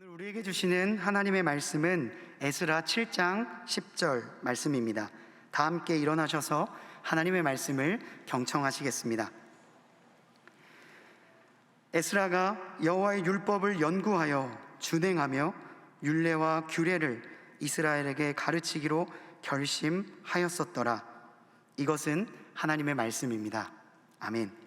오늘 우리에게 주시는 하나님의 말씀은 에스라 7장 10절 말씀입니다. 다 함께 일어나셔서 하나님의 말씀을 경청하시겠습니다. 에스라가 여호와의 율법을 연구하여 준행하며 율례와 규례를 이스라엘에게 가르치기로 결심하였었더라. 이것은 하나님의 말씀입니다. 아멘.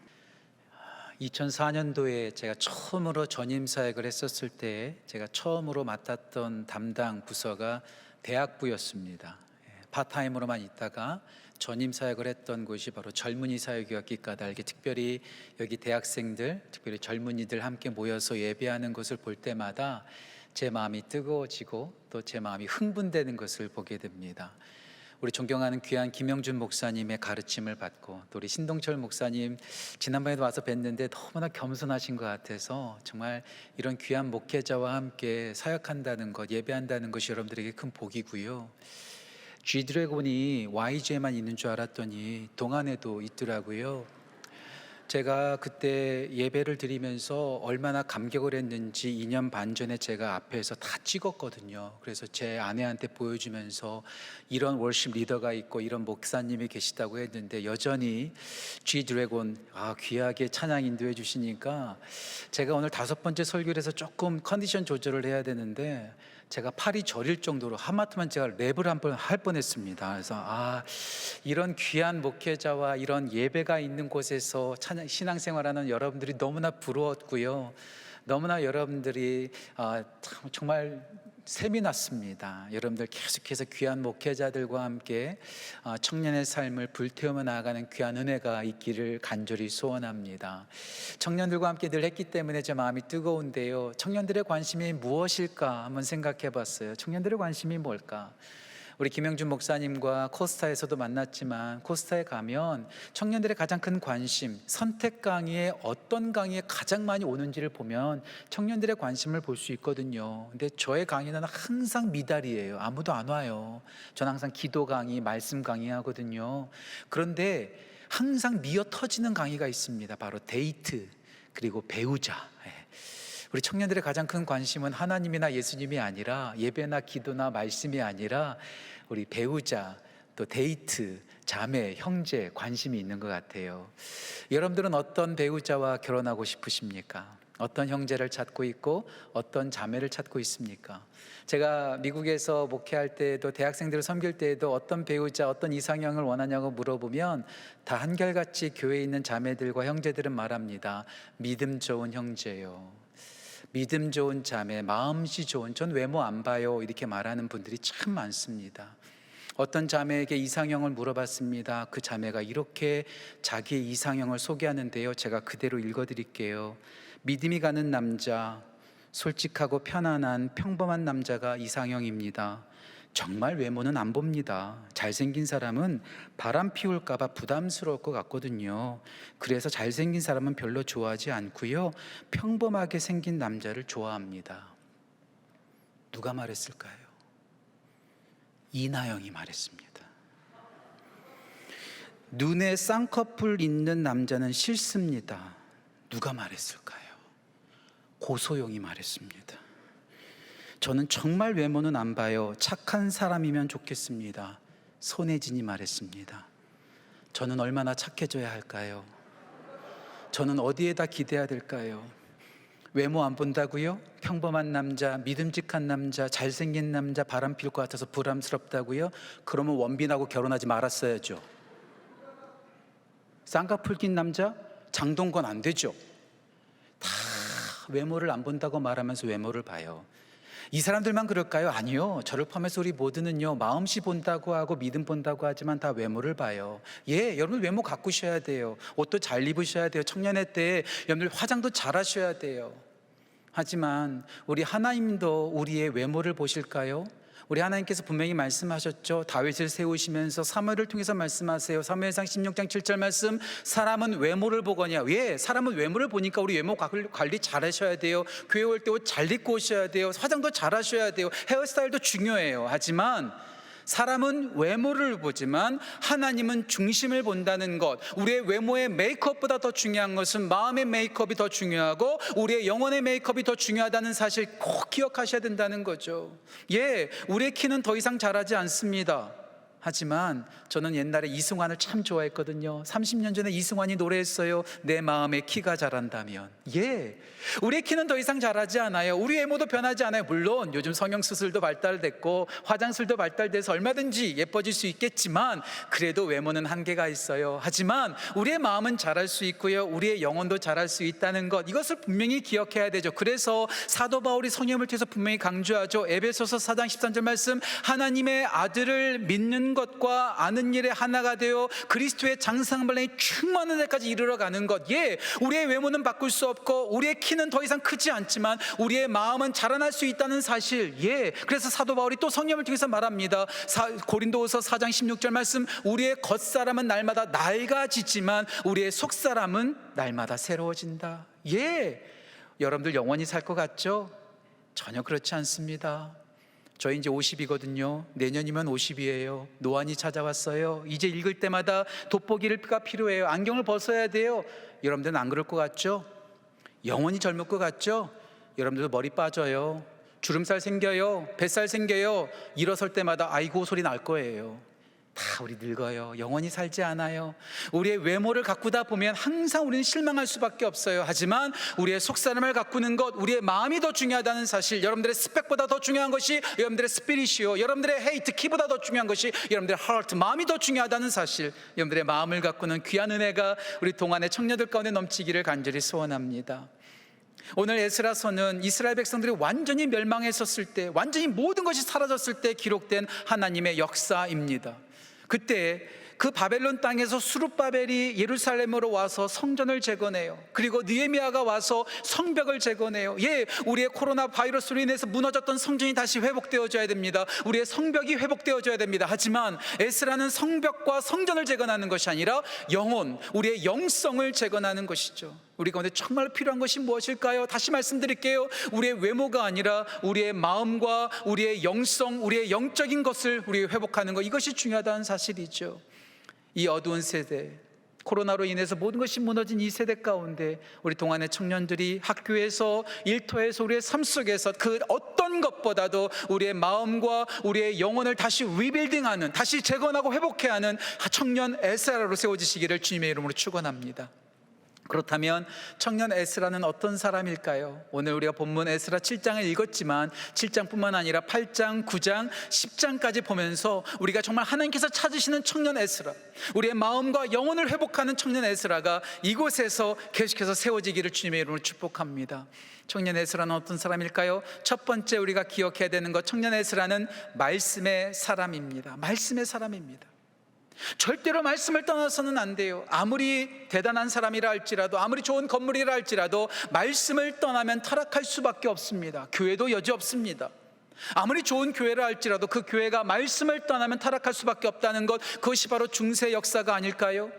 2004년도에 제가 처음으로 전임 사역을 했었을 때 제가 처음으로 맡았던 담당 부서가 대학부였습니다. 파타임으로만 있다가 전임 사역을 했던 곳이 바로 젊은이 사역이었기 까닭에 특별히 여기 대학생들, 특별히 젊은이들 함께 모여서 예배하는 것을 볼 때마다 제 마음이 뜨거워지고 또 제 마음이 흥분되는 것을 보게 됩니다. 우리 존경하는 귀한 김영준 목사님의 가르침을 받고 또 우리 신동철 목사님 지난번에도 와서 뵀는데 너무나 겸손하신 것 같아서 정말 이런 귀한 목회자와 함께 사역한다는 것, 예배한다는 것이 여러분들에게 큰 복이고요. G드래곤이 YG에만 있는 줄 알았더니 동안에도 있더라고요. 제가 그때 예배를 드리면서 얼마나 감격을 했는지 2년 반 전에 제가 앞에서 다 찍었거든요. 그래서 제 아내한테 보여주면서 이런 월십 리더가 있고 이런 목사님이 계시다고 했는데 여전히 G드래곤 귀하게 찬양 인도해 주시니까 제가 오늘 5번째 설교를 해서 조금 컨디션 조절을 해야 되는데 제가 팔이 저릴 정도로 하마터면 제가 랩을 한번 할 뻔했습니다. 그래서 이런 귀한 목회자와 이런 예배가 있는 곳에서 신앙생활하는 여러분들이 너무나 부러웠고요. 너무나 여러분들이 정말 셈이 났습니다. 여러분들 계속해서 귀한 목회자들과 함께 청년의 삶을 불태우며 나아가는 귀한 은혜가 있기를 간절히 소원합니다. 청년들과 함께 늘 했기 때문에 제 마음이 뜨거운데요. 청년들의 관심이 무엇일까 한번 생각해 봤어요. 청년들의 관심이 뭘까? 우리 김영준 목사님과 코스타에서도 만났지만 코스타에 가면 청년들의 가장 큰 관심, 선택 강의에 어떤 강의에 가장 많이 오는지를 보면 청년들의 관심을 볼 수 있거든요. 근데 저의 강의는 항상 미달이에요. 아무도 안 와요. 저는 항상 기도 강의, 말씀 강의 하거든요. 그런데 항상 미어 터지는 강의가 있습니다. 바로 데이트, 그리고 배우자. 우리 청년들의 가장 큰 관심은 하나님이나 예수님이 아니라 예배나 기도나 말씀이 아니라 우리 배우자, 또 데이트, 자매, 형제 관심이 있는 것 같아요. 여러분들은 어떤 배우자와 결혼하고 싶으십니까? 어떤 형제를 찾고 있고 어떤 자매를 찾고 있습니까? 제가 미국에서 목회할 때에도 대학생들을 섬길 때에도 어떤 배우자, 어떤 이상형을 원하냐고 물어보면 다 한결같이 교회에 있는 자매들과 형제들은 말합니다. 믿음 좋은 형제요, 믿음 좋은 자매, 마음씨 좋은, 전 외모 안 봐요, 이렇게 말하는 분들이 참 많습니다. 어떤 자매에게 이상형을 물어봤습니다. 그 자매가 이렇게 자기의 이상형을 소개하는데요, 제가 그대로 읽어드릴게요. 믿음이 가는 남자, 솔직하고 편안한 평범한 남자가 이상형입니다. 정말 외모는 안 봅니다. 잘생긴 사람은 바람 피울까봐 부담스러울 것 같거든요. 그래서 잘생긴 사람은 별로 좋아하지 않고요, 평범하게 생긴 남자를 좋아합니다. 누가 말했을까요? 이나영이 말했습니다. 눈에 쌍꺼풀 있는 남자는 싫습니다. 누가 말했을까요? 고소영이 말했습니다. 저는 정말 외모는 안 봐요. 착한 사람이면 좋겠습니다. 손혜진이 말했습니다. 저는 얼마나 착해져야 할까요? 저는 어디에다 기대야 될까요? 외모 안 본다고요? 평범한 남자, 믿음직한 남자, 잘생긴 남자 바람 필 것 같아서 부담스럽다고요? 그러면 원빈하고 결혼하지 말았어야죠. 쌍꺼풀 낀 남자? 장동건 안 되죠. 다 외모를 안 본다고 말하면서 외모를 봐요. 이 사람들만 그럴까요? 아니요. 저를 포함해서 우리 모두는요, 마음씨 본다고 하고 믿음 본다고 하지만 다 외모를 봐요. 여러분 외모 가꾸셔야 돼요. 옷도 잘 입으셔야 돼요. 청년회 때 여러분들 화장도 잘 하셔야 돼요. 하지만 우리 하나님도 우리의 외모를 보실까요? 우리 하나님께서 분명히 말씀하셨죠. 다윗을 세우시면서 사무엘을 통해서 말씀하세요. 사무엘상 16장 7절 말씀, 사람은 외모를 보거냐. 사람은 외모를 보니까 우리 외모 관리 잘 하셔야 돼요. 교회 올 때 옷 잘 입고 오셔야 돼요. 화장도 잘 하셔야 돼요. 헤어스타일도 중요해요. 하지만 사람은 외모를 보지만 하나님은 중심을 본다는 것. 우리의 외모의 메이크업보다 더 중요한 것은 마음의 메이크업이 더 중요하고 우리의 영혼의 메이크업이 더 중요하다는 사실 꼭 기억하셔야 된다는 거죠. 예, 우리의 키는 더 이상 자라지 않습니다. 하지만 저는 옛날에 이승환을 참 좋아했거든요. 30년 전에 이승환이 노래했어요. 내 마음의 키가 자란다면. 예, 우리의 키는 더 이상 자라지 않아요. 우리 외모도 변하지 않아요. 물론 요즘 성형수술도 발달됐고 화장술도 발달돼서 얼마든지 예뻐질 수 있겠지만 그래도 외모는 한계가 있어요. 하지만 우리의 마음은 자랄 수 있고요, 우리의 영혼도 자랄 수 있다는 것, 이것을 분명히 기억해야 되죠. 그래서 사도 바울이 성령을 통해서 분명히 강조하죠. 에베소서 4장 13절 말씀, 하나님의 아들을 믿는 것과 아는 일에 하나가 되어 그리스도의 장성발령이 충만한 데까지 이르러가는 것. 예, 우리의 외모는 바꿀 수 없고 우리의 키는 더 이상 크지 않지만 우리의 마음은 자라날 수 있다는 사실. 예, 그래서 사도 바울이 또 성령을 통해서 말합니다. 고린도후서 4장 16절 말씀, 우리의 겉사람은 날마다 낡아지지만 우리의 속사람은 날마다 새로워진다. 예, 여러분들 영원히 살 것 같죠? 전혀 그렇지 않습니다. 저희 이제 50이거든요. 내년이면 50이에요. 노안이 찾아왔어요. 이제 읽을 때마다 돋보기가 필요해요. 안경을 벗어야 돼요. 여러분들은 안 그럴 것 같죠? 영원히 젊을 것 같죠? 여러분들도 머리 빠져요. 주름살 생겨요. 뱃살 생겨요. 일어설 때마다 아이고 소리 날 거예요. 다 우리 늙어요. 영원히 살지 않아요. 우리의 외모를 가꾸다 보면 항상 우리는 실망할 수밖에 없어요. 하지만 우리의 속사람을 가꾸는 것, 우리의 마음이 더 중요하다는 사실, 여러분들의 스펙보다 더 중요한 것이 여러분들의 스피릿이요, 여러분들의 헤이트 키보다 더 중요한 것이 여러분들의 하트, 마음이 더 중요하다는 사실, 여러분들의 마음을 가꾸는 귀한 은혜가 우리 동안의 청년들 가운데 넘치기를 간절히 소원합니다. 오늘 에스라서는 이스라엘 백성들이 완전히 멸망했었을 때, 완전히 모든 것이 사라졌을 때 기록된 하나님의 역사입니다. 그때 그 바벨론 땅에서 수룹바벨이 예루살렘으로 와서 성전을 재건해요. 그리고 느헤미야가 와서 성벽을 재건해요. 예, 우리의 코로나 바이러스로 인해서 무너졌던 성전이 다시 회복되어져야 됩니다. 우리의 성벽이 회복되어져야 됩니다. 하지만 에스라는 성벽과 성전을 재건하는 것이 아니라 영혼, 우리의 영성을 재건하는 것이죠. 우리 가운데 정말 필요한 것이 무엇일까요? 다시 말씀드릴게요. 우리의 외모가 아니라 우리의 마음과 우리의 영성, 우리의 영적인 것을 우리 회복하는 것, 이것이 중요하다는 사실이죠. 이 어두운 세대, 코로나로 인해서 모든 것이 무너진 이 세대 가운데 우리 동안의 청년들이 학교에서, 일터에서, 우리의 삶 속에서 그 어떤 것보다도 우리의 마음과 우리의 영혼을 다시 리빌딩하는, 다시 재건하고 회복해야 하는 청년 에스라로 세워지시기를 주님의 이름으로 축원합니다. 그렇다면 청년 에스라는 어떤 사람일까요? 오늘 우리가 본문 에스라 7장을 읽었지만 7장뿐만 아니라 8장, 9장, 10장까지 보면서 우리가 정말 하나님께서 찾으시는 청년 에스라, 우리의 마음과 영혼을 회복하는 청년 에스라가 이곳에서 계속해서 세워지기를 주님의 이름으로 축복합니다. 청년 에스라는 어떤 사람일까요? 첫 번째 우리가 기억해야 되는 것, 청년 에스라는 말씀의 사람입니다. 말씀의 사람입니다. 절대로 말씀을 떠나서는 안 돼요. 아무리 대단한 사람이라 할지라도, 아무리 좋은 건물이라 할지라도 말씀을 떠나면 타락할 수밖에 없습니다. 교회도 여지 없습니다. 아무리 좋은 교회라 할지라도 그 교회가 말씀을 떠나면 타락할 수밖에 없다는 것, 그것이 바로 중세 역사가 아닐까요?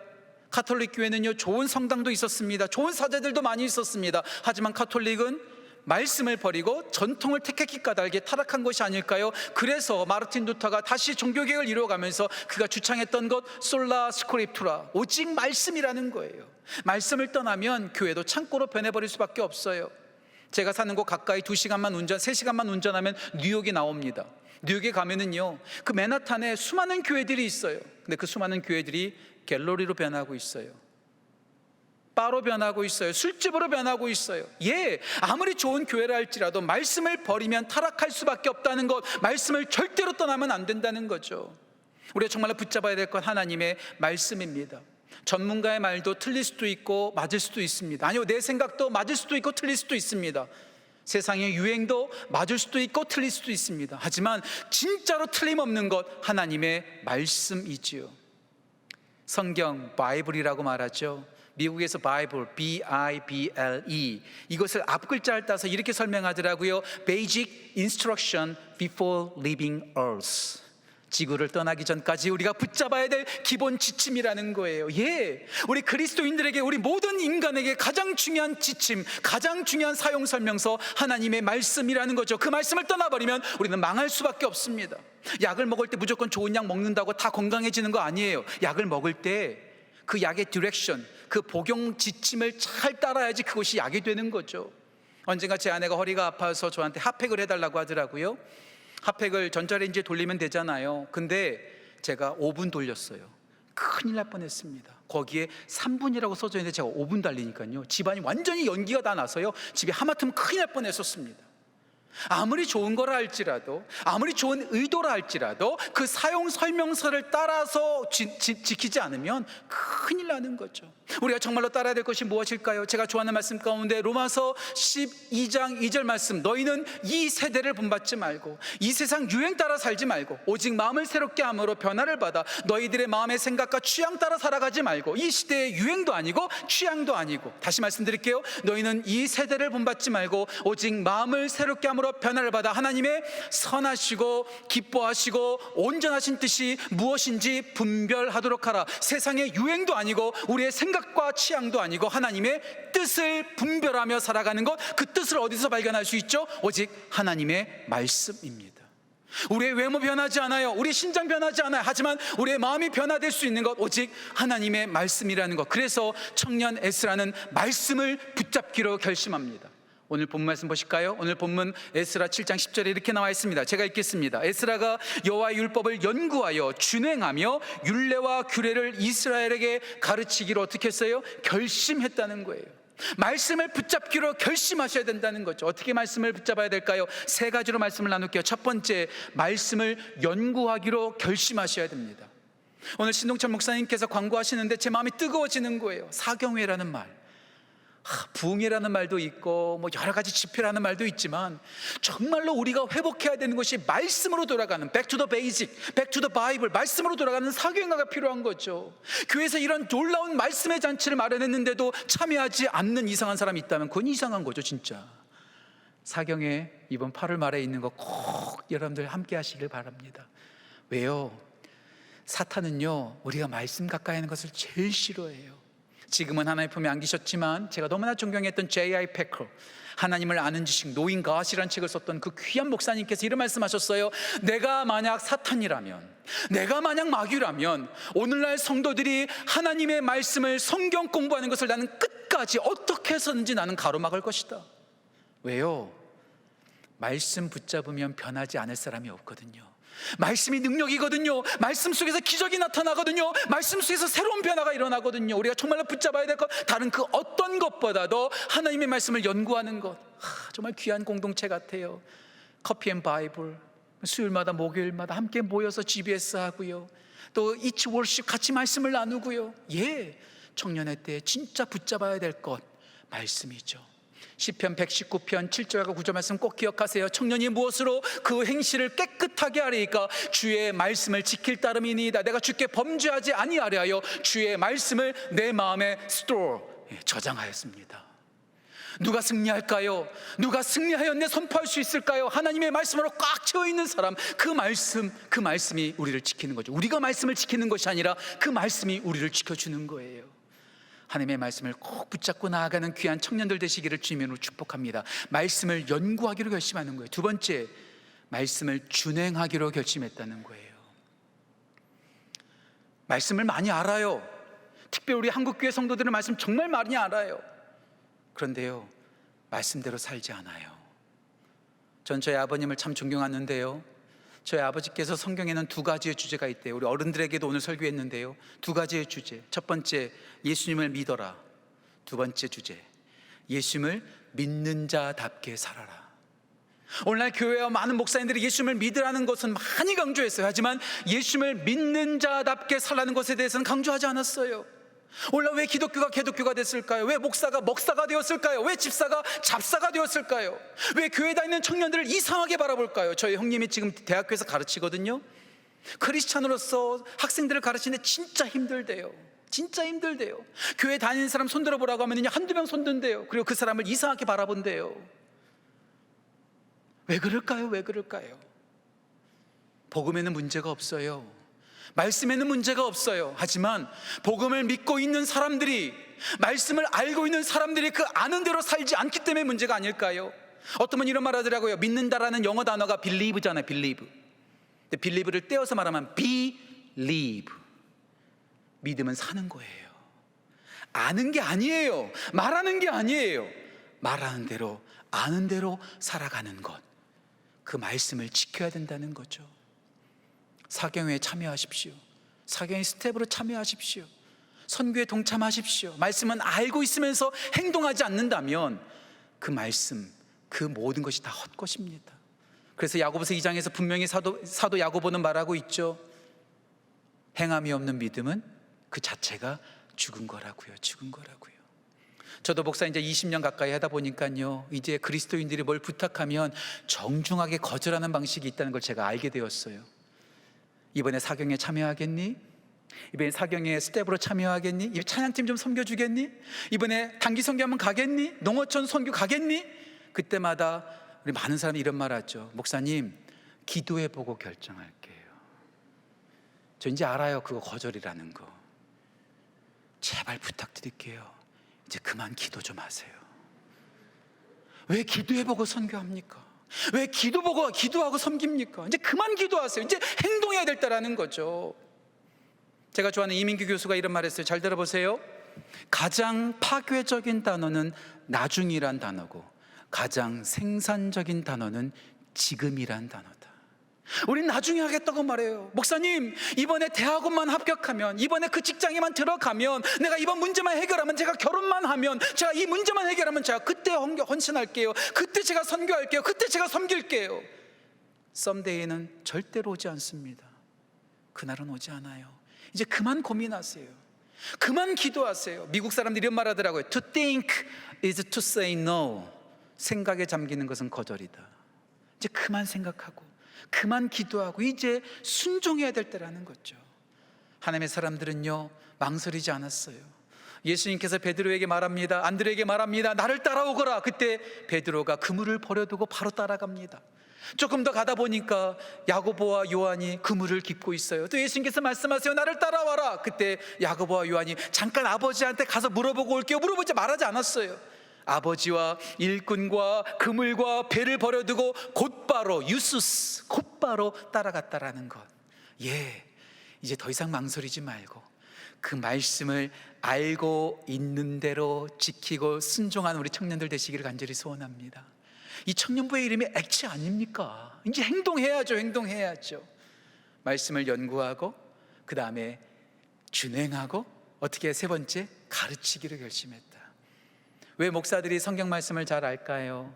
가톨릭 교회는요, 좋은 성당도 있었습니다. 좋은 사제들도 많이 있었습니다. 하지만 가톨릭은 말씀을 버리고 전통을 택했기 까닭에 타락한 것이 아닐까요? 그래서 마르틴 루터가 다시 종교개혁을 이루어가면서 그가 주창했던 것, 솔라 스크립투라, 오직 말씀이라는 거예요. 말씀을 떠나면 교회도 창고로 변해버릴 수밖에 없어요. 제가 사는 곳 가까이 3시간만 운전하면 뉴욕이 나옵니다. 뉴욕에 가면은요, 그 맨하탄에 수많은 교회들이 있어요. 근데 그 수많은 교회들이 갤러리로 변하고 있어요. 바로 변하고 있어요. 술집으로 변하고 있어요. 예, 아무리 좋은 교회라 할지라도 말씀을 버리면 타락할 수밖에 없다는 것, 말씀을 절대로 떠나면 안 된다는 거죠. 우리가 정말로 붙잡아야 될 건 하나님의 말씀입니다. 전문가의 말도 틀릴 수도 있고 맞을 수도 있습니다. 아니요, 내 생각도 맞을 수도 있고 틀릴 수도 있습니다. 세상의 유행도 맞을 수도 있고 틀릴 수도 있습니다. 하지만 진짜로 틀림없는 것, 하나님의 말씀이지요. 성경, 바이블이라고 말하죠. 미국에서 바이블, B-I-B-L-E, 이것을 앞글자를 따서 이렇게 설명하더라고요. Basic Instruction Before Leaving Earth. 지구를 떠나기 전까지 우리가 붙잡아야 될 기본 지침이라는 거예요. 예, 우리 그리스도인들에게, 우리 모든 인간에게 가장 중요한 지침, 가장 중요한 사용 설명서, 하나님의 말씀이라는 거죠. 그 말씀을 떠나버리면 우리는 망할 수밖에 없습니다. 약을 먹을 때 무조건 좋은 약 먹는다고 다 건강해지는 거 아니에요. 약을 먹을 때 그 약의 디렉션, 그 복용 지침을 잘 따라야지 그것이 약이 되는 거죠. 언젠가 제 아내가 허리가 아파서 저한테 핫팩을 해달라고 하더라고요. 핫팩을 전자레인지에 돌리면 되잖아요. 근데 제가 5분 돌렸어요. 큰일 날 뻔했습니다. 거기에 3분이라고 써져 있는데 제가 5분 달리니까요, 집안이 완전히 연기가 다 나서요, 집에 하마터면 큰일 날 뻔했었습니다. 아무리 좋은 거라 할지라도, 아무리 좋은 의도라 할지라도 그 사용 설명서를 따라서 지키지 않으면 큰일 나는 거죠. 우리가 정말로 따라야 될 것이 무엇일까요? 제가 좋아하는 말씀 가운데 로마서 12장 2절 말씀, 너희는 이 세대를 본받지 말고 이 세상 유행 따라 살지 말고 오직 마음을 새롭게 함으로 변화를 받아 너희들의 마음의 생각과 취향 따라 살아가지 말고, 이 시대의 유행도 아니고 취향도 아니고, 다시 말씀드릴게요, 너희는 이 세대를 본받지 말고 오직 마음을 새롭게 함으로 변화를 받아 하나님의 선하시고 기뻐하시고 온전하신 뜻이 무엇인지 분별하도록 하라. 세상의 유행도 아니고 우리의 생각과 취향도 아니고 하나님의 뜻을 분별하며 살아가는 것, 그 뜻을 어디서 발견할 수 있죠? 오직 하나님의 말씀입니다. 우리의 외모 변하지 않아요. 우리 신장 변하지 않아요. 하지만 우리의 마음이 변화될 수 있는 것, 오직 하나님의 말씀이라는 것. 그래서 청년 에스라는 말씀을 붙잡기로 결심합니다. 오늘 본문 말씀 보실까요? 오늘 본문 에스라 7장 10절에 이렇게 나와 있습니다. 제가 읽겠습니다. 에스라가 여호와의 율법을 연구하여 준행하며 율례와 규례를 이스라엘에게 가르치기로 어떻게 했어요? 결심했다는 거예요. 말씀을 붙잡기로 결심하셔야 된다는 거죠. 어떻게 말씀을 붙잡아야 될까요? 세 가지로 말씀을 나눌게요. 첫 번째, 말씀을 연구하기로 결심하셔야 됩니다. 오늘 신동철 목사님께서 광고하시는데 제 마음이 뜨거워지는 거예요. 사경회라는 말, 부흥이라는 말도 있고 뭐 여러 가지 집회라는 말도 있지만, 정말로 우리가 회복해야 되는 것이 말씀으로 돌아가는, back to the basic, back to the Bible, 말씀으로 돌아가는 사교행화가 필요한 거죠. 교회에서 이런 놀라운 말씀의 잔치를 마련했는데도 참여하지 않는 이상한 사람이 있다면 그건 이상한 거죠, 진짜. 사경회 이번 8월 말에 있는 거 꼭 여러분들 함께 하시길 바랍니다. 왜요? 사탄은요, 우리가 말씀 가까이 하는 것을 제일 싫어해요. 지금은 하나님 품에 안기셨지만 제가 너무나 존경했던 J.I. 패커, 하나님을 아는 지식, 노인 가시라는 책을 썼던 그 귀한 목사님께서 이런 말씀하셨어요. 내가 만약 사탄이라면, 내가 만약 마귀라면 오늘날 성도들이 하나님의 말씀을, 성경 공부하는 것을 나는 끝까지 어떻게 해서든지 나는 가로막을 것이다. 왜요? 말씀 붙잡으면 변하지 않을 사람이 없거든요. 말씀이 능력이거든요. 말씀 속에서 기적이 나타나거든요. 말씀 속에서 새로운 변화가 일어나거든요. 우리가 정말로 붙잡아야 될 것, 다른 그 어떤 것보다도 하나님의 말씀을 연구하는 것, 정말 귀한 공동체 같아요. 커피 앤 바이블, 수요일마다 목요일마다 함께 모여서 GBS 하고요, 또 이치 월십 같이 말씀을 나누고요. 예, 청년의 때 진짜 붙잡아야 될 것, 말씀이죠. 시편 119편 7절과 9절 말씀 꼭 기억하세요. 청년이 무엇으로 그 행실을 깨끗하게 하리까? 주의 말씀을 지킬 따름이니이다. 내가 주께 범죄하지 아니하려 하여 주의 말씀을 내 마음에 저장하였습니다. 누가 승리할까요? 누가 승리하였네 선포할 수 있을까요? 하나님의 말씀으로 꽉 채워 있는 사람, 그 말씀이 우리를 지키는 거죠. 우리가 말씀을 지키는 것이 아니라 그 말씀이 우리를 지켜주는 거예요. 하나님의 말씀을 꼭 붙잡고 나아가는 귀한 청년들 되시기를 주님으로 축복합니다. 말씀을 연구하기로 결심하는 거예요. 두 번째, 말씀을 준행하기로 결심했다는 거예요. 말씀을 많이 알아요. 특별히 우리 한국교회 성도들은 말씀 정말 많이 알아요. 그런데요, 말씀대로 살지 않아요. 전 저희 아버님을 참 존경하는데요, 저희 아버지께서 성경에는 두 가지의 주제가 있대요. 우리 어른들에게도 오늘 설교했는데요, 두 가지의 주제. 첫 번째, 예수님을 믿어라. 두 번째 주제, 예수님을 믿는 자답게 살아라. 오늘날 교회와 많은 목사님들이 예수님을 믿으라는 것은 많이 강조했어요. 하지만 예수님을 믿는 자답게 살라는 것에 대해서는 강조하지 않았어요. 오늘날 왜 기독교가 개독교가 됐을까요? 왜 목사가 먹사가 되었을까요? 왜 집사가 잡사가 되었을까요? 왜 교회 다니는 청년들을 이상하게 바라볼까요? 저희 형님이 지금 대학교에서 가르치거든요. 크리스찬으로서 학생들을 가르치는데 진짜 힘들대요. 진짜 힘들대요. 교회 다니는 사람 손들어 보라고 하면 한두 명 손든대요. 그리고 그 사람을 이상하게 바라본대요. 왜 그럴까요? 왜 그럴까요? 복음에는 문제가 없어요. 말씀에는 문제가 없어요. 하지만 복음을 믿고 있는 사람들이, 말씀을 알고 있는 사람들이 그 아는 대로 살지 않기 때문에 문제가 아닐까요? 어떤 분 이런 말 하더라고요. 믿는다라는 영어 단어가 believe잖아요. believe. 근데 believe를 떼어서 말하면 believe. 믿으면 사는 거예요. 아는 게 아니에요. 말하는 게 아니에요. 말하는 대로, 아는 대로 살아가는 것. 그 말씀을 지켜야 된다는 거죠. 사경회에 참여하십시오. 사경회 스텝으로 참여하십시오. 선교에 동참하십시오. 말씀은 알고 있으면서 행동하지 않는다면 그 말씀, 그 모든 것이 다 헛것입니다. 그래서 야고보서 2장에서 분명히 사도 야고보는 말하고 있죠. 행함이 없는 믿음은 그 자체가 죽은 거라고요. 죽은 거라고요. 저도 목사 이제 20년 가까이 하다 보니까요, 이제 그리스도인들이 뭘 부탁하면 정중하게 거절하는 방식이 있다는 걸 제가 알게 되었어요. 이번에 사경에 참여하겠니? 이번에 사경에 스텝으로 참여하겠니? 이번에 찬양팀 좀 섬겨주겠니? 이번에 단기 선교 한번 가겠니? 농어촌 선교 가겠니? 그때마다 우리 많은 사람이 이런 말 하죠. 목사님, 기도해보고 결정할게요. 저 이제 알아요. 그거 거절이라는 거. 제발 부탁드릴게요. 이제 그만 기도 좀 하세요. 왜 기도해보고 선교합니까? 왜 기도하고 섬깁니까? 이제 그만 기도하세요. 이제 행동해야 될 때라는 거죠. 제가 좋아하는 이민규 교수가 이런 말 했어요. 잘 들어보세요. 가장 파괴적인 단어는 나중이란 단어고, 가장 생산적인 단어는 지금이란 단어다. 우린 나중에 하겠다고 말해요. 목사님, 이번에 대학원만 합격하면, 이번에 그 직장에만 들어가면, 내가 이번 문제만 해결하면, 제가 결혼만 하면, 제가 이 문제만 해결하면 제가 그때 헌신할게요. 그때 제가 선교할게요. 그때 제가 섬길게요. 썸데이는 절대로 오지 않습니다. 그날은 오지 않아요. 이제 그만 고민하세요. 그만 기도하세요. 미국 사람들이 이런 말 하더라고요. To think is to say no. 생각에 잠기는 것은 거절이다. 이제 그만 생각하고, 그만 기도하고, 이제 순종해야 될 때라는 거죠. 하나님의 사람들은요, 망설이지 않았어요. 예수님께서 베드로에게 말합니다. 안드레에게 말합니다. 나를 따라오거라. 그때 베드로가 그물을 버려두고 바로 따라갑니다. 조금 더 가다 보니까 야고보와 요한이 그물을 깁고 있어요. 또 예수님께서 말씀하세요. 나를 따라와라. 그때 야고보와 요한이 잠깐 아버지한테 가서 물어보고 올게요. 물어보지 말하지 않았어요. 아버지와 일꾼과 그물과 배를 버려두고 곧바로 따라갔다라는 것. 이제 더 이상 망설이지 말고 그 말씀을 알고 있는 대로 지키고 순종하는 우리 청년들 되시기를 간절히 소원합니다. 이 청년부의 이름이 액치 아닙니까? 이제 행동해야죠. 말씀을 연구하고, 그 다음에 준행하고, 어떻게 세 번째, 가르치기를 결심했다. 왜 목사들이 성경 말씀을 잘 알까요?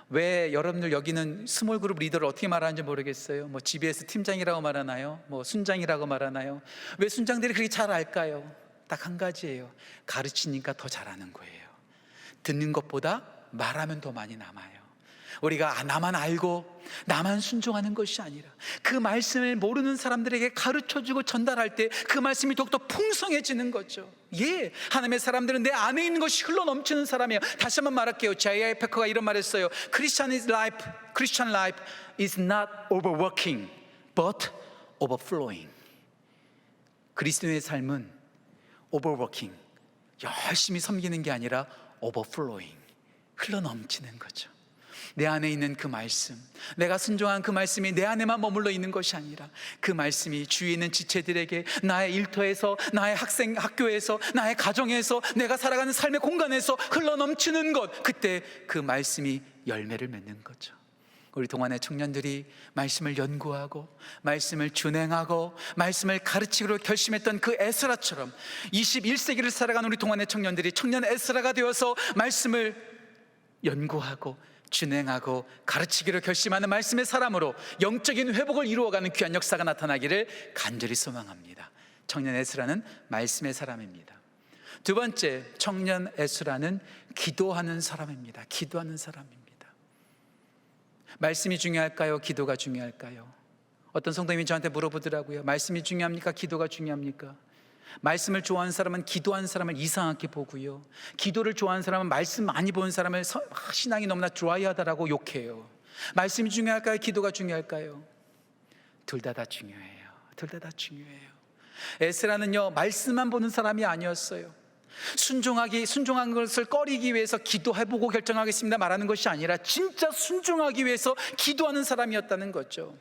왜 여러분들 여기는 스몰그룹 리더를 어떻게 말하는지 모르겠어요. 뭐 GBS 팀장이라고 말하나요? 뭐 순장이라고 말하나요? 왜 순장들이 그렇게 잘 알까요? 딱 한 가지예요. 가르치니까 더 잘하는 거예요. 듣는 것보다 말하면 더 많이 남아요. 우리가 나만 알고 나만 순종하는 것이 아니라 그 말씀을 모르는 사람들에게 가르쳐주고 전달할 때 그 말씀이 더욱더 풍성해지는 거죠. 하나님의 사람들은 내 안에 있는 것이 흘러넘치는 사람이에요. 다시 한번 말할게요. J.I. 패커가 이런 말을 했어요. Christian life is not overworking but overflowing. 그리스도인의 삶은 overworking, 열심히 섬기는 게 아니라 overflowing, 흘러넘치는 거죠. 내 안에 있는 그 말씀, 내가 순종한 그 말씀이 내 안에만 머물러 있는 것이 아니라 그 말씀이 주위에 있는 지체들에게, 나의 일터에서, 나의 학교에서, 나의 가정에서, 내가 살아가는 삶의 공간에서 흘러넘치는 것, 그때 그 말씀이 열매를 맺는 거죠. 우리 동안의 청년들이 말씀을 연구하고 말씀을 준행하고 말씀을 가르치기로 결심했던 그 에스라처럼 21세기를 살아가는 우리 동안의 청년들이 청년 에스라가 되어서 말씀을 연구하고 준행하고 가르치기로 결심하는 말씀의 사람으로 영적인 회복을 이루어가는 귀한 역사가 나타나기를 간절히 소망합니다. 청년 에스라는 말씀의 사람입니다. 두 번째, 청년 에스라는 기도하는 사람입니다. 기도하는 사람입니다. 말씀이 중요할까요? 기도가 중요할까요? 어떤 성도님이 저한테 물어보더라고요. 말씀이 중요합니까? 기도가 중요합니까? 말씀을 좋아하는 사람은 기도하는 사람을 이상하게 보고요, 기도를 좋아하는 사람은 말씀 많이 보는 사람을 신앙이 너무나 드라이하다라고 욕해요. 말씀이 중요할까요? 기도가 중요할까요? 둘 다 중요해요. 둘 다 중요해요. 에스라는요, 말씀만 보는 사람이 아니었어요. 순종한 것을 꺼리기 위해서 기도해보고 결정하겠습니다 말하는 것이 아니라 진짜 순종하기 위해서 기도하는 사람이었다는 거죠.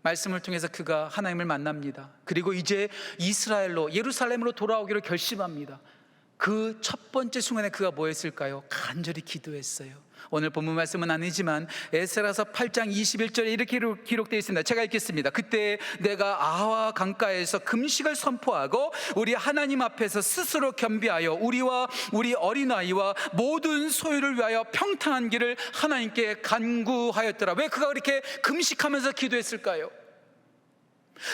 말씀을 통해서 그가 하나님을 만납니다. 그리고 이제 이스라엘로, 예루살렘으로 돌아오기로 결심합니다. 그 첫 번째 순간에 그가 뭐 했을까요? 간절히 기도했어요. 오늘 본문 말씀은 아니지만 에스라서 8장 21절에 이렇게 기록되어 있습니다. 제가 읽겠습니다. 그때 내가 아와 강가에서 금식을 선포하고 우리 하나님 앞에서 스스로 겸비하여 우리와 우리 어린아이와 모든 소유를 위하여 평탄한 길을 하나님께 간구하였더라. 왜 그가 그렇게 금식하면서 기도했을까요?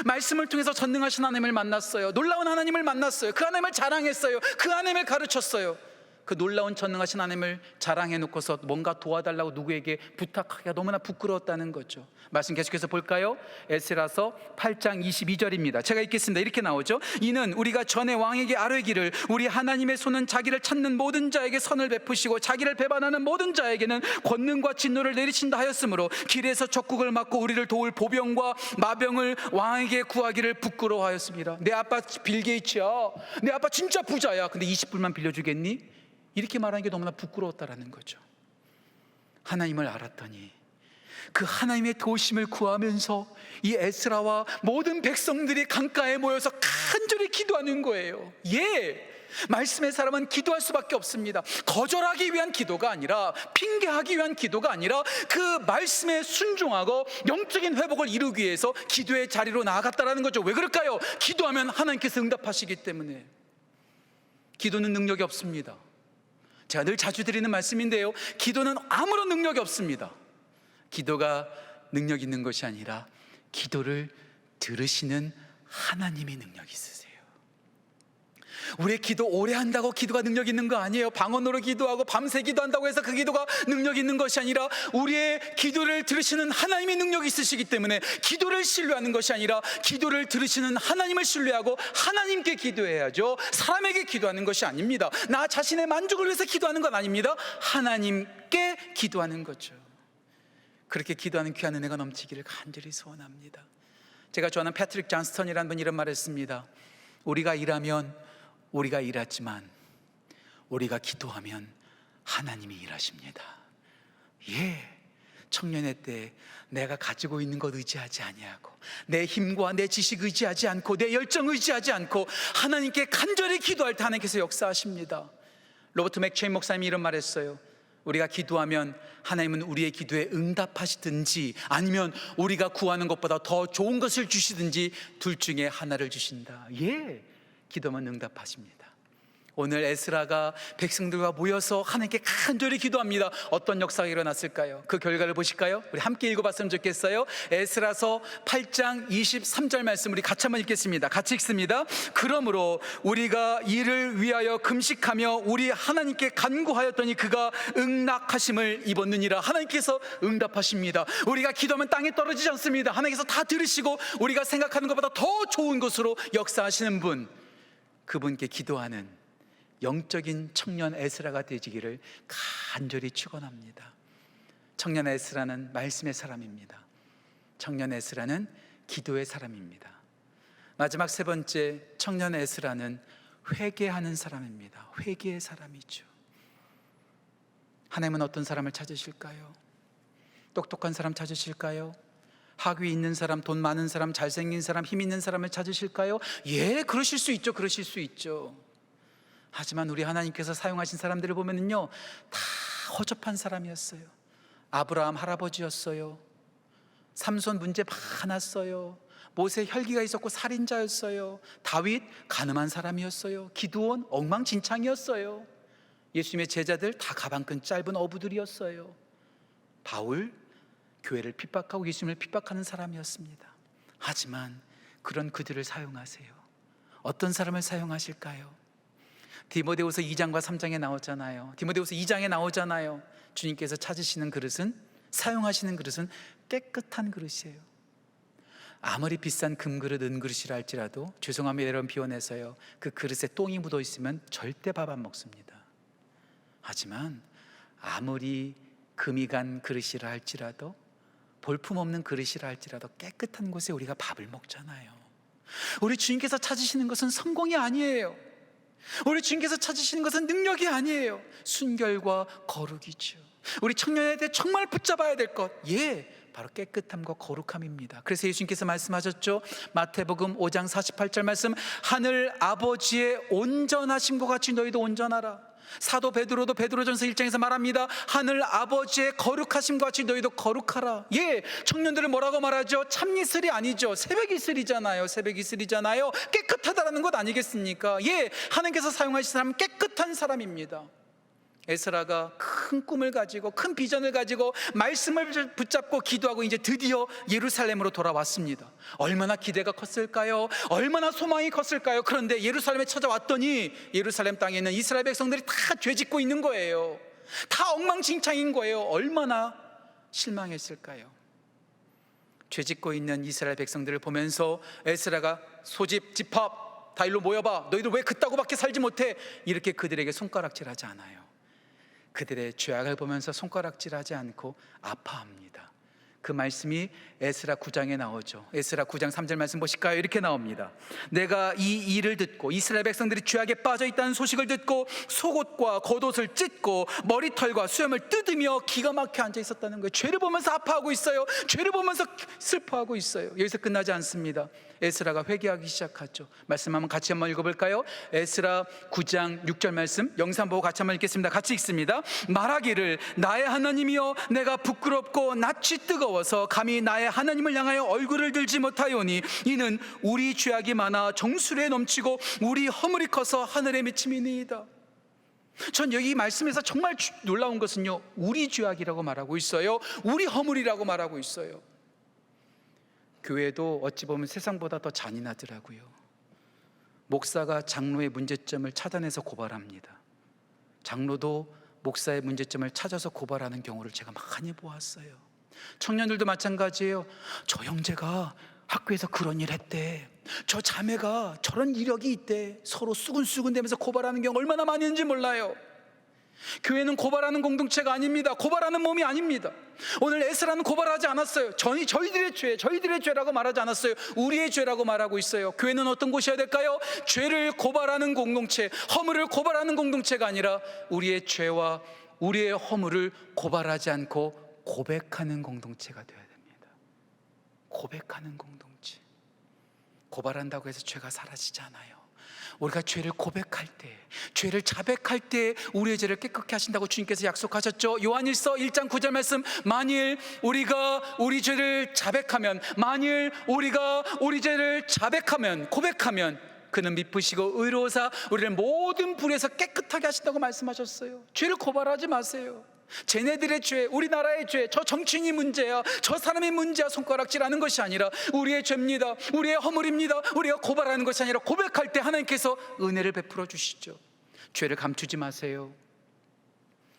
말씀을 통해서 전능하신 하나님을 만났어요. 놀라운 하나님을 만났어요. 그 하나님을 자랑했어요. 그 하나님을 가르쳤어요. 그 놀라운 전능하신 하나님을 자랑해 놓고서 뭔가 도와달라고 누구에게 부탁하기가 너무나 부끄러웠다는 거죠. 말씀 계속해서 볼까요? 에스라서 8장 22절입니다. 제가 읽겠습니다. 이렇게 나오죠. 이는 우리가 전에 왕에게 아뢰기를 우리 하나님의 손은 자기를 찾는 모든 자에게 선을 베푸시고 자기를 배반하는 모든 자에게는 권능과 진노를 내리신다 하였으므로 길에서 적국을 막고 우리를 도울 보병과 마병을 왕에게 구하기를 부끄러워하였습니다. 내 아빠 빌 게이츠야, 내 아빠 진짜 부자야, 근데 20불만 빌려주겠니? 이렇게 말하는 게 너무나 부끄러웠다라는 거죠. 하나님을 알았더니 그 하나님의 도우심을 구하면서 이 에스라와 모든 백성들이 강가에 모여서 간절히 기도하는 거예요. 말씀의 사람은 기도할 수밖에 없습니다. 거절하기 위한 기도가 아니라, 핑계하기 위한 기도가 아니라 그 말씀에 순종하고 영적인 회복을 이루기 위해서 기도의 자리로 나아갔다라는 거죠. 왜 그럴까요? 기도하면 하나님께서 응답하시기 때문에. 기도는 능력이 없습니다. 제가 늘 자주 드리는 말씀인데요, 기도는 아무런 능력이 없습니다. 기도가 능력 있는 것이 아니라 기도를 들으시는 하나님의 능력이 있으세요. 우리의 기도 오래 한다고 기도가 능력 있는 거 아니에요. 방언으로 기도하고 밤새 기도한다고 해서 그 기도가 능력 있는 것이 아니라 우리의 기도를 들으시는 하나님의 능력이 있으시기 때문에 기도를 신뢰하는 것이 아니라 기도를 들으시는 하나님을 신뢰하고 하나님께 기도해야죠. 사람에게 기도하는 것이 아닙니다. 나 자신의 만족을 위해서 기도하는 건 아닙니다. 하나님께 기도하는 거죠. 그렇게 기도하는 귀한 은혜가 넘치기를 간절히 소원합니다. 제가 좋아하는 패트릭 존스턴이라는 분이 이런 말을 했습니다. 우리가 일하지만 우리가 기도하면 하나님이 일하십니다. 청년의 때 내가 가지고 있는 것 의지하지 아니하고 내 힘과 내 지식 의지하지 않고 내 열정 의지하지 않고 하나님께 간절히 기도할 때 하나님께서 역사하십니다. 로버트 맥체인 목사님이 이런 말했어요. 우리가 기도하면 하나님은 우리의 기도에 응답하시든지 아니면 우리가 구하는 것보다 더 좋은 것을 주시든지 둘 중에 하나를 주신다. 기도만 응답하십니다. 오늘 에스라가 백성들과 모여서 하나님께 간절히 기도합니다. 어떤 역사가 일어났을까요? 그 결과를 보실까요? 우리 함께 읽어봤으면 좋겠어요. 에스라서 8장 23절 말씀 우리 같이 한번 읽겠습니다. 같이 읽습니다. 그러므로 우리가 이를 위하여 금식하며 우리 하나님께 간구하였더니 그가 응낙하심을 입었느니라. 하나님께서 응답하십니다. 우리가 기도하면 땅에 떨어지지 않습니다. 하나님께서 다 들으시고 우리가 생각하는 것보다 더 좋은 것으로 역사하시는 분, 그분께 기도하는 영적인 청년 에스라가 되시기를 간절히 축원합니다. 청년 에스라는 말씀의 사람입니다. 청년 에스라는 기도의 사람입니다. 마지막 세 번째, 청년 에스라는 회개하는 사람입니다. 회개의 사람이죠. 하나님은 어떤 사람을 찾으실까요? 똑똑한 사람 찾으실까요? 학위 있는 사람, 돈 많은 사람, 잘생긴 사람, 힘 있는 사람을 찾으실까요? 그러실 수 있죠. 그러실 수 있죠. 하지만 우리 하나님께서 사용하신 사람들을 보면은요, 다 허접한 사람이었어요. 아브라함 할아버지였어요. 삼손 문제 많았어요. 모세 혈기가 있었고 살인자였어요. 다윗 가늠한 사람이었어요. 기드온 엉망진창이었어요. 예수님의 제자들 다 가방끈 짧은 어부들이었어요. 바울 교회를 핍박하고 예수님을 핍박하는 사람이었습니다. 하지만 그런 그들을 사용하세요. 어떤 사람을 사용하실까요? 디모데후서 2장과 3장에 나오잖아요. 디모데후서 2장에 나오잖아요. 주님께서 찾으시는 그릇은, 사용하시는 그릇은 깨끗한 그릇이에요. 아무리 비싼 금그릇, 은그릇이라 할지라도 죄송합니다 이런 비원해서요, 그 그릇에 똥이 묻어 있으면 절대 밥 안 먹습니다. 하지만 아무리 금이 간 그릇이라 할지라도 볼품없는 그릇이라 할지라도 깨끗한 곳에 우리가 밥을 먹잖아요. 우리 주님께서 찾으시는 것은 성공이 아니에요. 우리 주님께서 찾으시는 것은 능력이 아니에요. 순결과 거룩이죠. 우리 청년에 대해 정말 붙잡아야 될 것, 바로 깨끗함과 거룩함입니다. 그래서 예수님께서 말씀하셨죠. 마태복음 5장 48절 말씀, 하늘 아버지의 온전하심과 같이 너희도 온전하라. 사도 베드로도 베드로전서 1장에서 말합니다. 하늘 아버지의 거룩하심과 같이 너희도 거룩하라. 청년들을 뭐라고 말하죠? 참이슬이 아니죠. 새벽 이슬이잖아요. 새벽 이슬이잖아요. 깨끗하다라는 것 아니겠습니까? 하나님께서 사용하신 사람은 깨끗한 사람입니다. 에스라가 큰 꿈을 가지고, 큰 비전을 가지고 말씀을 붙잡고 기도하고 이제 드디어 예루살렘으로 돌아왔습니다. 얼마나 기대가 컸을까요? 얼마나 소망이 컸을까요? 그런데 예루살렘에 찾아왔더니 예루살렘 땅에 있는 이스라엘 백성들이 다 죄짓고 있는 거예요. 다 엉망진창인 거예요. 얼마나 실망했을까요? 죄짓고 있는 이스라엘 백성들을 보면서 에스라가 소집 집합 다 일로 모여봐, 너희들 왜 그따구밖에 살지 못해? 이렇게 그들에게 손가락질하지 않아요. 그들의 죄악을 보면서 손가락질하지 않고 아파합니다. 그 말씀이 에스라 9장에 나오죠. 에스라 9장 3절 말씀 보실까요? 이렇게 나옵니다. 내가 이 일을 듣고 이스라엘 백성들이 죄악에 빠져 있다는 소식을 듣고 속옷과 겉옷을 찢고 머리털과 수염을 뜯으며 기가 막혀 앉아 있었다는 거예요. 죄를 보면서 아파하고 있어요. 죄를 보면서 슬퍼하고 있어요. 여기서 끝나지 않습니다. 에스라가 회개하기 시작하죠. 말씀 한번 같이 한번 읽어볼까요? 에스라 9장 6절 말씀, 영상 보고 같이 한번 읽겠습니다. 같이 읽습니다. 말하기를 나의 하나님이여, 내가 부끄럽고 낯이 뜨거워서 감히 나의 하나님을 향하여 얼굴을 들지 못하오니 이는 우리 죄악이 많아 정수리에 넘치고 우리 허물이 커서 하늘에 미침이니이다. 전 여기 말씀에서 정말 놀라운 것은요, 우리 죄악이라고 말하고 있어요. 우리 허물이라고 말하고 있어요. 교회도 어찌 보면 세상보다 더 잔인하더라고요. 목사가 장로의 문제점을 찾아내서 고발합니다. 장로도 목사의 문제점을 찾아서 고발하는 경우를 제가 많이 보았어요. 청년들도 마찬가지예요. 저 형제가 학교에서 그런 일 했대, 저 자매가 저런 이력이 있대, 서로 수근수근 대면서 고발하는 경우 얼마나 많이 있는지 몰라요. 교회는 고발하는 공동체가 아닙니다. 고발하는 몸이 아닙니다. 오늘 에스라는 고발하지 않았어요. 저희들의 죄라고 말하지 않았어요. 우리의 죄라고 말하고 있어요. 교회는 어떤 곳이어야 될까요? 죄를 고발하는 공동체, 허물을 고발하는 공동체가 아니라 우리의 죄와 우리의 허물을 고발하지 않고 고백하는 공동체가 되어야 됩니다. 고백하는 공동체. 고발한다고 해서 죄가 사라지지 않아요. 우리가 죄를 고백할 때, 죄를 자백할 때 우리의 죄를 깨끗게 하신다고 주님께서 약속하셨죠. 요한일서 1장 9절 말씀, 만일 우리가 우리 죄를 자백하면, 만일 우리가 우리 죄를 자백하면, 고백하면 그는 미쁘시고 의로우사 우리를 모든 불에서 깨끗하게 하신다고 말씀하셨어요. 죄를 고발하지 마세요. 쟤네들의 죄, 우리나라의 죄, 저 정치인이 문제야, 저 사람이 문제야 손가락질하는 것이 아니라 우리의 죄입니다. 우리의 허물입니다. 우리가 고발하는 것이 아니라 고백할 때 하나님께서 은혜를 베풀어 주시죠. 죄를 감추지 마세요.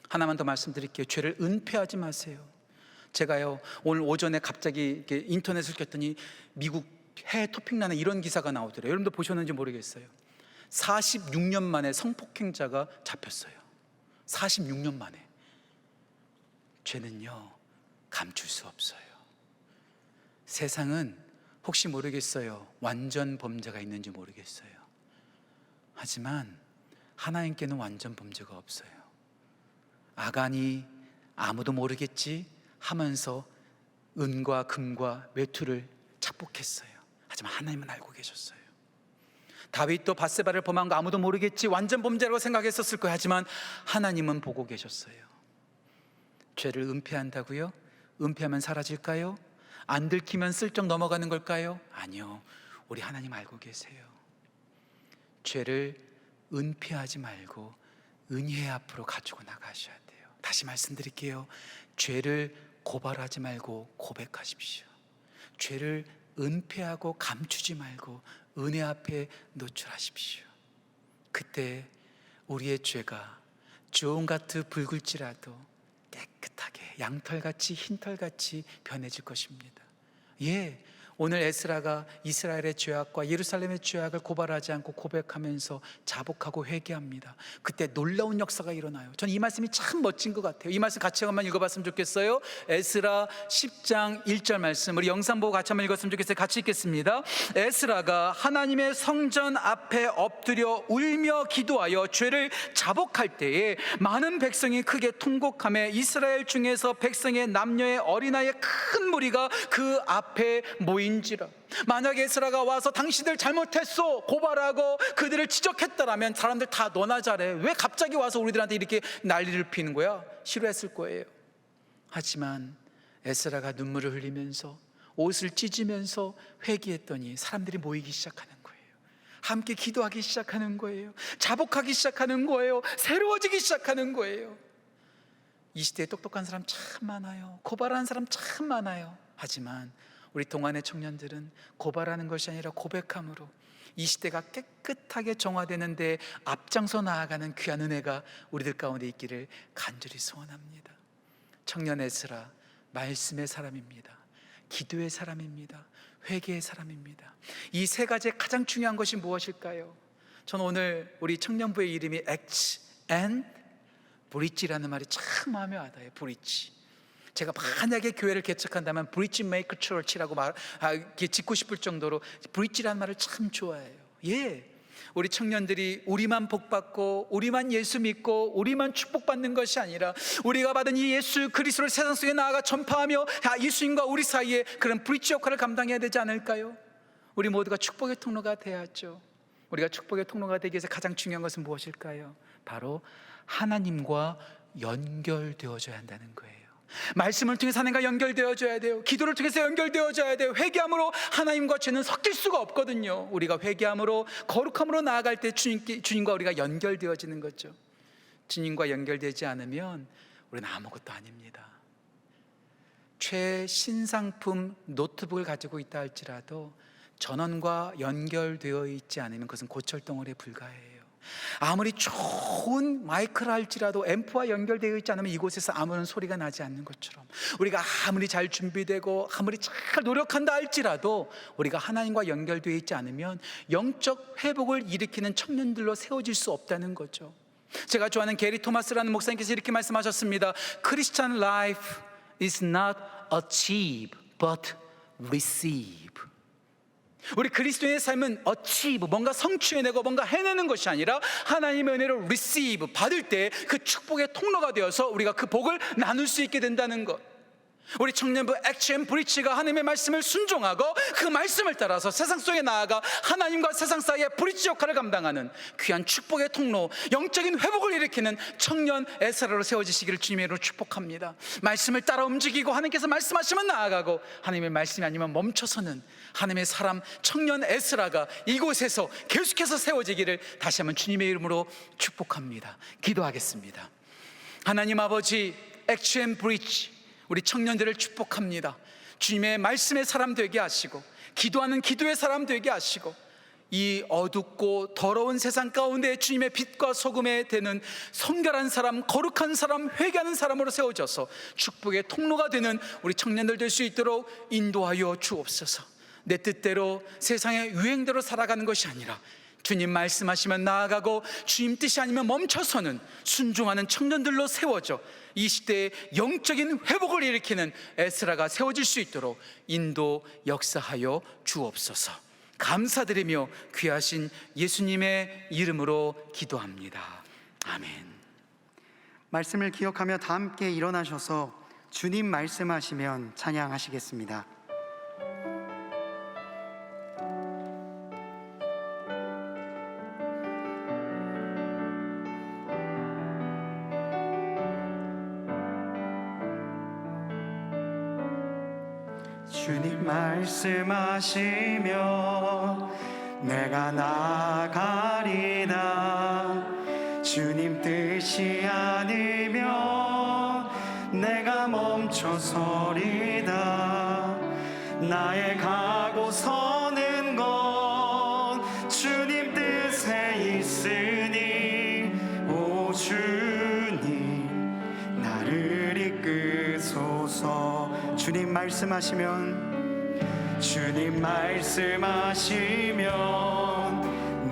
하나만 더 말씀드릴게요. 죄를 은폐하지 마세요. 제가요, 오늘 오전에 갑자기 이렇게 인터넷을 켰더니 미국 해외 토픽란에 이런 기사가 나오더래요. 여러분도 보셨는지 모르겠어요. 46년 만에 성폭행자가 잡혔어요. 46년 만에. 죄는요, 감출 수 없어요. 세상은 혹시 모르겠어요, 완전 범죄가 있는지 모르겠어요. 하지만 하나님께는 완전 범죄가 없어요. 아간이 아무도 모르겠지 하면서 은과 금과 외투를 착복했어요. 하지만 하나님은 알고 계셨어요. 다윗도 밧세바를 범한 거 아무도 모르겠지, 완전 범죄라고 생각했었을 거예요. 하지만 하나님은 보고 계셨어요. 죄를 은폐한다고요? 은폐하면 사라질까요? 안 들키면 슬쩍 넘어가는 걸까요? 아니요. 우리 하나님 알고 계세요. 죄를 은폐하지 말고 은혜 앞으로 가지고 나가셔야 돼요. 다시 말씀드릴게요. 죄를 고발하지 말고 고백하십시오. 죄를 은폐하고 감추지 말고 은혜 앞에 노출하십시오. 그때 우리의 죄가 주홍같이 붉을지라도 깨끗하게 양털같이 흰털같이 변해질 것입니다. 오늘 에스라가 이스라엘의 죄악과 예루살렘의 죄악을 고발하지 않고 고백하면서 자복하고 회개합니다. 그때 놀라운 역사가 일어나요. 저는 이 말씀이 참 멋진 것 같아요. 이 말씀 같이 한번 읽어봤으면 좋겠어요. 에스라 10장 1절 말씀, 우리 영상 보고 같이 한번 읽었으면 좋겠어요. 같이 읽겠습니다. 에스라가 하나님의 성전 앞에 엎드려 울며 기도하여 죄를 자복할 때에 많은 백성이 크게 통곡하며 이스라엘 중에서 백성의 남녀의 어린아이의 큰 무리가 그 앞에 모인지라. 만약에 에스라가 와서 당신들 잘못했어 고발하고 그들을 지적했다라면 사람들 다 너나 잘해, 왜 갑자기 와서 우리들한테 이렇게 난리를 피는 거야? 싫어했을 거예요. 하지만 에스라가 눈물을 흘리면서 옷을 찢으면서 회개했더니 사람들이 모이기 시작하는 거예요. 함께 기도하기 시작하는 거예요. 자복하기 시작하는 거예요. 새로워지기 시작하는 거예요. 이 시대에 똑똑한 사람 참 많아요. 고발하는 사람 참 많아요. 하지만 우리 동안의 청년들은 고발하는 것이 아니라 고백함으로 이 시대가 깨끗하게 정화되는 데 앞장서 나아가는 귀한 은혜가 우리들 가운데 있기를 간절히 소원합니다. 청년 에스라 말씀의 사람입니다. 기도의 사람입니다. 회개의 사람입니다. 이 세 가지의 가장 중요한 것이 무엇일까요? 저는 오늘 우리 청년부의 이름이 Acts and Bridge라는 말이 참 마음에 와닿아요. 브릿지. 제가 만약에 교회를 개척한다면 브릿지 메이커 처치라고 짓고 싶을 정도로 브릿지라는 말을 참 좋아해요. 예, 우리 청년들이 우리만 복받고 우리만 예수 믿고 우리만 축복받는 것이 아니라 우리가 받은 이 예수 그리스도를 세상 속에 나아가 전파하며 예수님과 우리 사이에 그런 브릿지 역할을 감당해야 되지 않을까요? 우리 모두가 축복의 통로가 돼야죠. 우리가 축복의 통로가 되기 위해서 가장 중요한 것은 무엇일까요? 바로 하나님과 연결되어져야 한다는 거예요. 말씀을 통해서 하나님과 연결되어져야 돼요. 기도를 통해서 연결되어져야 돼요. 회개함으로 하나님과 죄는 섞일 수가 없거든요. 우리가 회개함으로 거룩함으로 나아갈 때 주님과 우리가 연결되어지는 거죠. 주님과 연결되지 않으면 우리는 아무것도 아닙니다. 최신상품 노트북을 가지고 있다 할지라도 전원과 연결되어 있지 않으면 그것은 고철덩어리에 불과해요. 아무리 좋은 마이크라 할지라도 앰프와 연결되어 있지 않으면 이곳에서 아무런 소리가 나지 않는 것처럼, 우리가 아무리 잘 준비되고 아무리 잘 노력한다 할지라도 우리가 하나님과 연결되어 있지 않으면 영적 회복을 일으키는 청년들로 세워질 수 없다는 거죠. 제가 좋아하는 게리 토마스라는 목사님께서 이렇게 말씀하셨습니다. Christian life is not achieve but receive. 우리 그리스도인의 삶은 achieve, 뭔가 성취해내고 뭔가 해내는 것이 아니라 하나님의 은혜를 receive, 받을 때 그 축복의 통로가 되어서 우리가 그 복을 나눌 수 있게 된다는 것. 우리 청년부 액션 브릿지가 하나님의 말씀을 순종하고 그 말씀을 따라서 세상 속에 나아가 하나님과 세상 사이의 브릿지 역할을 감당하는 귀한 축복의 통로, 영적인 회복을 일으키는 청년 에스라로 세워지시기를 주님의 이름으로 축복합니다. 말씀을 따라 움직이고 하나님께서 말씀하시면 나아가고 하나님의 말씀이 아니면 멈춰서는 하나님의 사람 청년 에스라가 이곳에서 계속해서 세워지기를 다시 한번 주님의 이름으로 축복합니다. 기도하겠습니다. 하나님 아버지, 액션 브릿지 우리 청년들을 축복합니다. 주님의 말씀의 사람 되게 하시고 기도하는 기도의 사람 되게 하시고 이 어둡고 더러운 세상 가운데 주님의 빛과 소금에 되는 성결한 사람, 거룩한 사람, 회개하는 사람으로 세워져서 축복의 통로가 되는 우리 청년들 될 수 있도록 인도하여 주옵소서. 내 뜻대로 세상의 유행대로 살아가는 것이 아니라 주님 말씀하시면 나아가고 주님 뜻이 아니면 멈춰서는 순종하는 청년들로 세워져 이 시대에 영적인 회복을 일으키는 에스라가 세워질 수 있도록 인도 역사하여 주옵소서. 감사드리며 귀하신 예수님의 이름으로 기도합니다. 아멘. 말씀을 기억하며 다 함께 일어나셔서 주님 말씀하시면 찬양하시겠습니다. 주님 말씀하시며 내가 나가리다. 주님 뜻이 아니면 내가 멈춰서리다. 나의 가고 서는 건 주님 뜻에 있으니 오 주님 나를 이끄소서. 주님 말씀하시면 주님 말씀하시면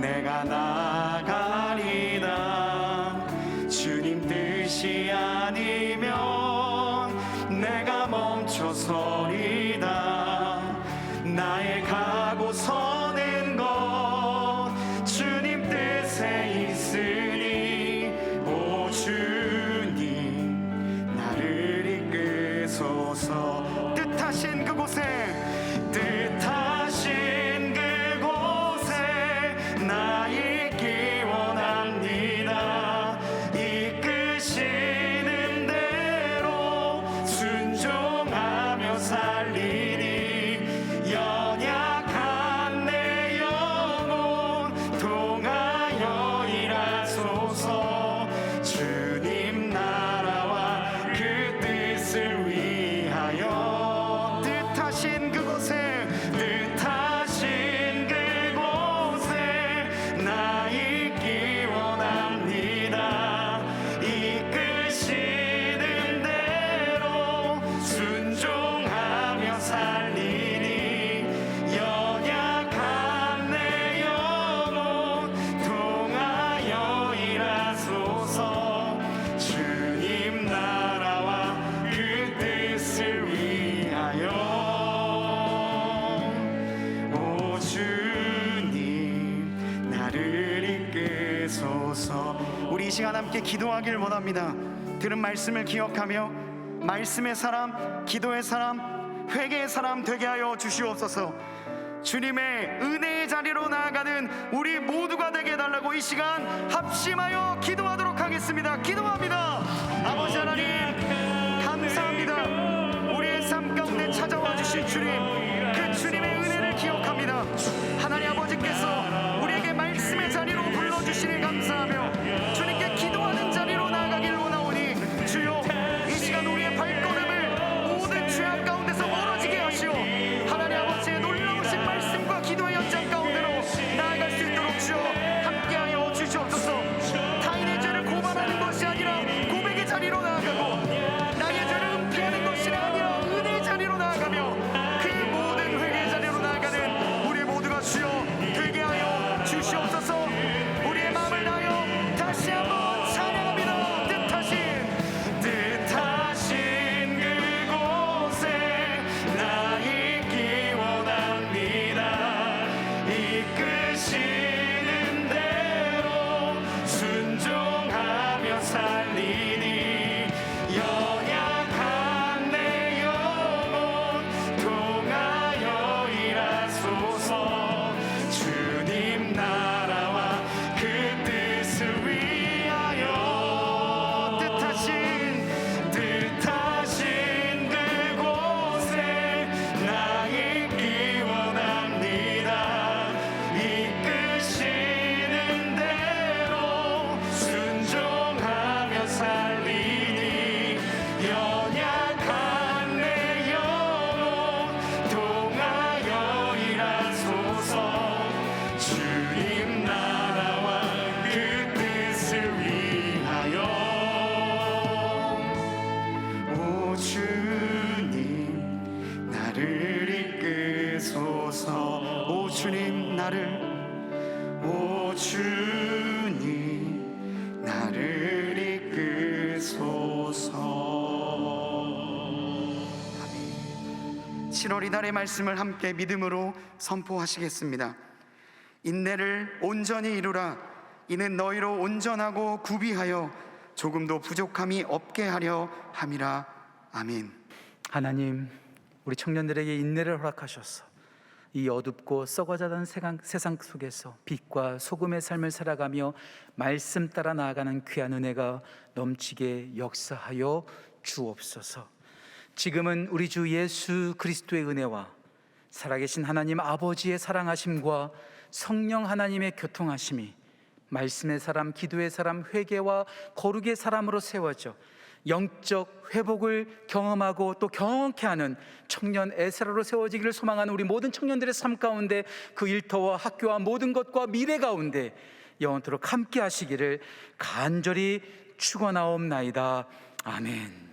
내가 나가리다. 주님 뜻이 아니면 내가 멈춰서리다. 나의 가고 서는 것 주님 뜻에 있으니 오 주님 나를 이끄소서. 뜻하신 그곳에 나 있기 원합니다. 이끄시는 대로 순종하며 살리니 연약한 내 영혼 통하여 일하소서. 주님 나라와 그 뜻을 위하여 뜻하신 그곳에 나 있기 원합니다. 이끄시는 대로 순종하며 살리니 연약한 내 영혼 통하여 일하소서. 주님 나라와 그 뜻을 위하여 오 주님 나를 이끄소서. 우리 이 시간 함께 기도하길 원합니다. 들은 말씀을 기억하며 말씀의 사람, 기도의 사람, 회개의 사람 되게 하여 주시옵소서. 주님의 은혜의 자리로 나아가는 우리 모두가 되게 해달라고 이 시간 합심하여 기도하도록 하겠습니다. 기도합니다. 아버지 하나님 감사합니다. 우리의 삶 가운데 찾아와 주신 주님, 그 주님의 은혜를 기억합니다. 하나님 아버지께서 우리에게 말씀의 자리로 불러주시니 감사하며 주님께 기도하는 자리로 나아가길 원하오니 주여 이 시간 우리의 발걸음을 모든 죄악 가운데서 멀어지게 하시오. 하나님 아버지의 놀라우신 말씀과 기도의 현장 가운데로 나아갈 수 있도록 주여 함께하여 주시옵소서. 타인의 죄를 고발하는 것이 아니라 고백의 자리로 나아가고 나의 죄를 은폐하는 것이 아니라 은혜의 자리로 나아가며 그 모든 회개의 자리로 나아가는 우리 모두가 주여 되게 하여 주시옵소서. 우리의 마음을 다하여 다시 한번 찬양합니다. 뜻하신 그곳에 나 있기 원합니다. 이끄시는 대로 순종하며 살리니 연약한 내 영혼 통하여 일하소서. 주님 나라와 그 뜻을 위하여 뜻하신 그곳에 나 있기 원합니다. 이끄시는 대로 순종하며 살리니 연약한 내 영혼 통하여 일하소서. 주님 나라와 그 뜻을 위하여 오 주님 나를 이끄소서. 오 주님 나를 이끄소서. 아멘. 7월 이달의 말씀을 함께 믿음으로 선포하시겠습니다. 인내를 온전히 이루라. 이는 너희로 온전하고 구비하여 조금도 부족함이 없게 하려 함이라. 아멘. 하나님, 우리 청년들에게 인내를 허락하셔서 이 어둡고 썩어자던 세상 속에서 빛과 소금의 삶을 살아가며 말씀 따라 나아가는 귀한 은혜가 넘치게 역사하여 주옵소서. 지금은 우리 주 예수 그리스도의 은혜와 살아계신 하나님 아버지의 사랑하심과 성령 하나님의 교통하심이 말씀의 사람, 기도의 사람, 회개와 거룩의 사람으로 세워져 영적 회복을 경험하고 또 경험케 하는 청년 에스라로 세워지기를 소망하는 우리 모든 청년들의 삶 가운데 그 일터와 학교와 모든 것과 미래 가운데 영원토록 함께 하시기를 간절히 축원하옵나이다. 아멘.